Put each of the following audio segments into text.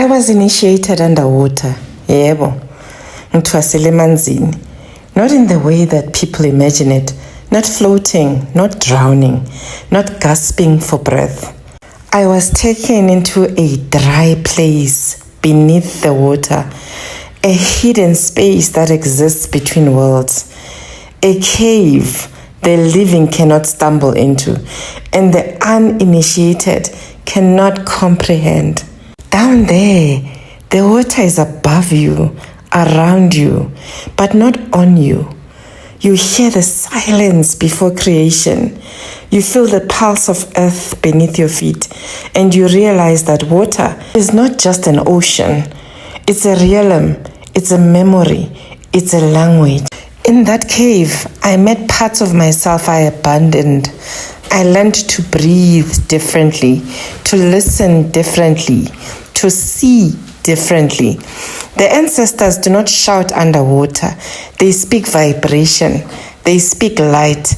I was initiated underwater, yebo, ngithwasele emanzini. Not in the way that people imagine it, not floating, not drowning, not gasping for breath. I was taken into a dry place beneath the water, a hidden space that exists between worlds, a cave the living cannot stumble into, and the uninitiated cannot comprehend. Down there, the water is above you, around you, but not on you. You hear the silence before creation. You feel the pulse of earth beneath your feet, and you realize that water is not just an ocean. It's a realm, it's a memory, it's a language. In that cave, I met parts of myself I abandoned. I learned to breathe differently, to listen differently, to see differently. The ancestors do not shout underwater. They speak vibration. They speak light.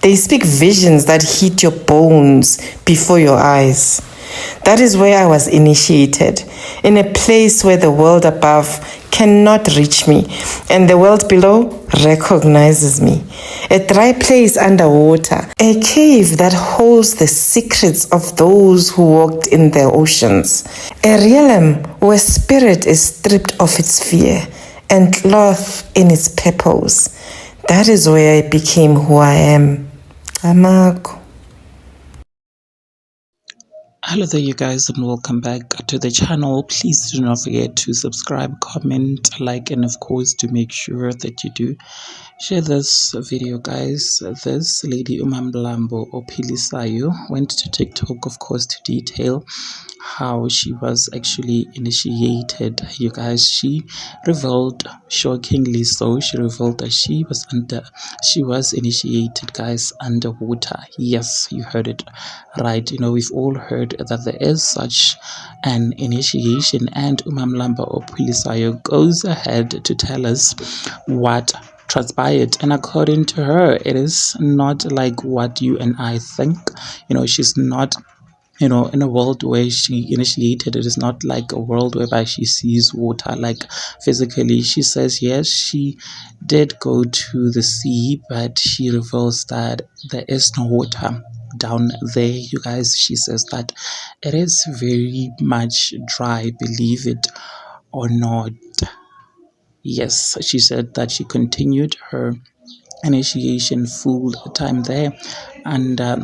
They speak visions that hit your bones before your eyes. That is where I was initiated, in a place where the world above cannot reach me and the world below recognizes me. A dry place underwater, a cave that holds the secrets of those who walked in the oceans. A realm where spirit is stripped of its fear and clothed in its purpose. That is where I became who I am. Amako. Hello there you guys, and welcome back to the channel. Please do not forget to subscribe, comment, like, and of course to make sure that you do share this video, guys. This lady uMaMlambo Ophilisayo went to TikTok, of course, to detail how she was actually initiated. You guys, she revealed, shockingly so, she revealed that she was initiated, guys, underwater. Yes, you heard it right. You know, we've all heard that there is such an initiation, and uMaMlambo Ophilisayo goes ahead to tell us what transpired. And according to her, it is not like what you and I think. You know, she's not, you know, in a world where she initiated, it is not like a world whereby she sees water like physically. She says yes, she did go to the sea, but she reveals that there is no water down there, you guys. She says that it is very much dry, believe it or not. Yes, she said that she continued her initiation full time there under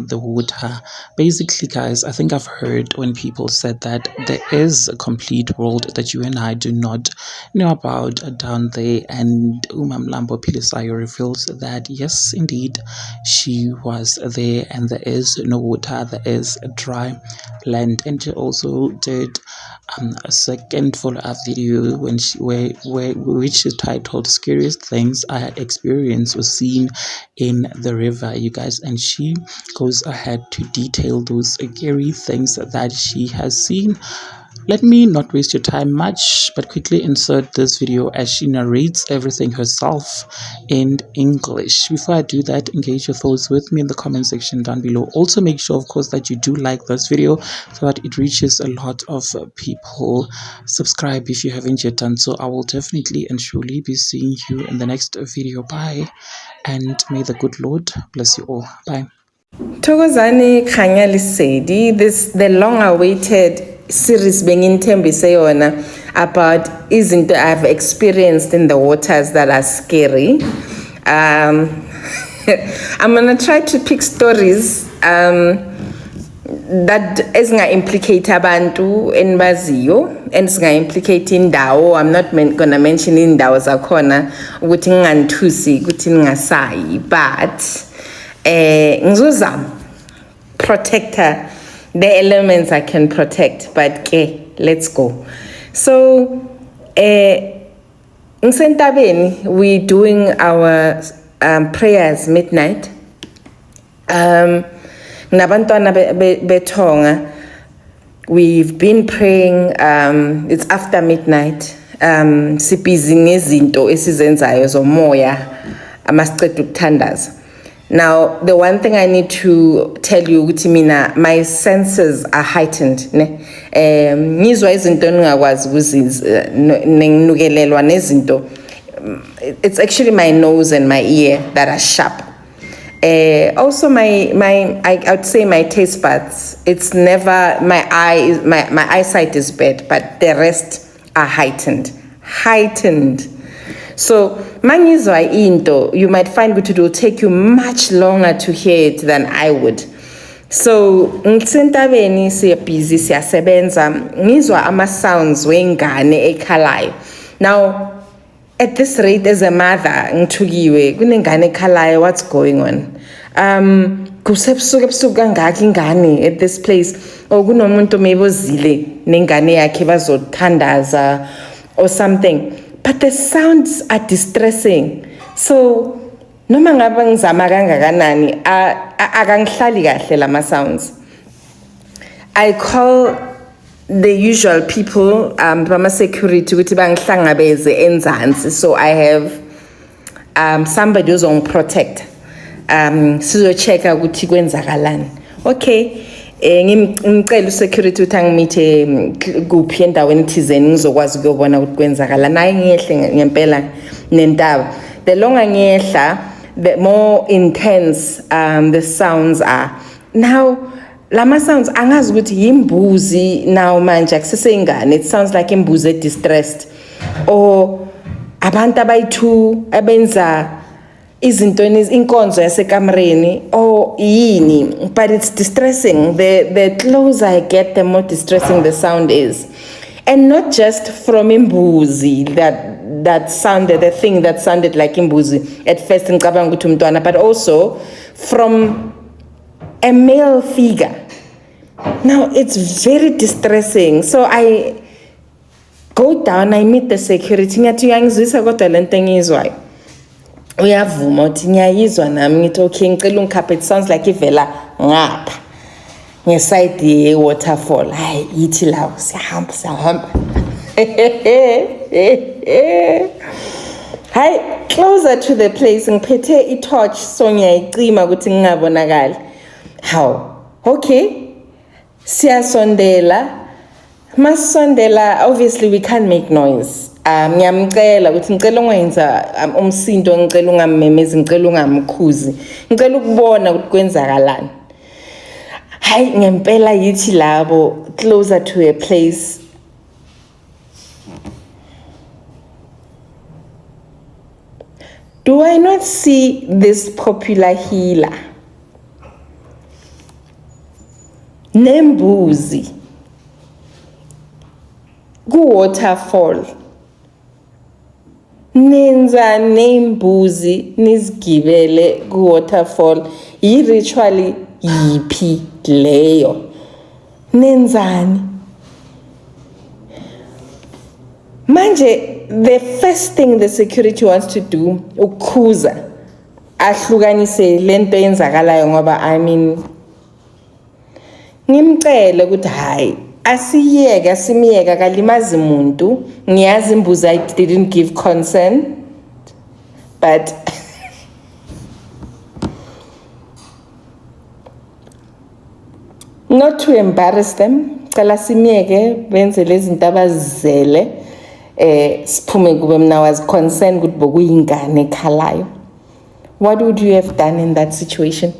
the water. Basically, guys, I think I've heard when people said that there is a complete world that you and I do not know about down there, and uMaMlambo Ophilisayo reveals that yes, indeed, she was there, and there is no water, there is a dry land. And she also did a second follow-up video when which is titled "Scariest Things I Had Experienced or Seen in the River," you guys. And she goes ahead to detail those scary things that she has seen. Let me not waste your time much, but quickly insert this video as she narrates everything herself in English. Before I do that, engage your thoughts with me in the comment section down below. Also, make sure, of course, that you do like this video so that it reaches a lot of people. Subscribe if you haven't yet done so. I will definitely and surely be seeing you in the next video. Bye, and may the good Lord bless you all. Bye. Thokozani Khanya Lesedi, the long-awaited series being in Tembiseyona about izinto I've experienced in the waters that are scary. I'm gonna try to pick stories that ezinga implicate abantu enbaziyo and singa implicate indawo. I'm not gonna mention indawo zakhona ukuthi nginganthusi ukuthi ningasayi, but ngizozama protector the elements I can protect, but okay, let's go. So ngisentabeni we doing our prayers midnight. Nabantwana betonga, we've been praying. It's after midnight. Sibhizi ngezinto esizenzayo zomoya amasiqeda ukuthandaza. Now, the one thing I need to tell you ukuthi mina my senses are heightened ne ngizwa izinto engingakwazi ukuzinukelelwa nezinto. It's actually my nose and my ear that are sharp. Also I would say my taste buds, it's never my eyesight is bad, but the rest are heightened. So mangizwa into, you might find it will take you much longer to hear it than I would. So ngisentabeni siya busy siyasebenza ngizwa ama sounds wengane ekhalayo. Now at this rate, as a mother, ngithukiwe kunengane ekhalayo, what's going on? Kusebusuku kangaka ingane at this place, or kunomuntu maybe ozile nengane yakhe bazothandaza or something. But the sounds are distressing. So noma ngabe ngizama kangakanani akangihlali kahle lama sounds. I call the usual people, bama security, ukuthi bangihlangabeze enzansi. So I have somebody who's on protect. Sizo checka ukuthi kwenzakalani. Okay, ngimcela security ukuthi angimithe kuphi endaweni thizeni ngizokwazi ukuyobona ukuthi kwenzakalani. Nayi ngiyehle ngempela nentaba. The longer ngiyehla, the more intense the sounds are. Now lama sounds angazi ukuthi yimbuzi now manje akusesengane, it sounds like imbuzi distressed or abantu abayithu abenza izinto inkonzo yasekamereni or yini, but it's distressing. The closer I get, the more distressing the sound is. And not just from imbuzi, that sounded, the thing that sounded like imbuzi at first ngicabanga ukuthi umntwana, but also from a male figure. Now it's very distressing. So I go down, I meet the security. Ngathi uyangizwisa kodwa lento engizwayo. Uyavuma uthi ngiyayizwa nami ngithi okay ngicela ungikhaphe, it sounds like ivela ngapha ngeside ye waterfall. Hayi yithi lawo siyahamba. Hayi closer to the place ngiphethe i-torch so ngiyayicima ukuthi ngingabonakali. How? Okay. Siyasondela. Masondela, obviously we can't make noise. Ngiyamcela ukuthi ngicela ungenza umsindo, ngicela ungamemezi, ngicela ungamkhuzi. Ngicela ukubona ukuthi kwenzakalani. Hayi ngempela yithi labo closer to a place. Do I not see this popular healer? Nembuzi ku waterfall nenza nembuzi nizigibele ku waterfall ritually yipi leyo nenzani manje? The first thing the security wants to do ukhuza ahlukanise lento yenzakalayo ngoba I mean ngimcela ukuthi hayi asiyeke asimiyeka kalimazi umuntu. Ngiyazi imbuzi I didn't give consent, but not to embarrass them, cela simiyeke benze lezi zinto abazizele siphume kube mina was concerned ukuthi bokuyingane ekhalayo. What would you have done in that situation?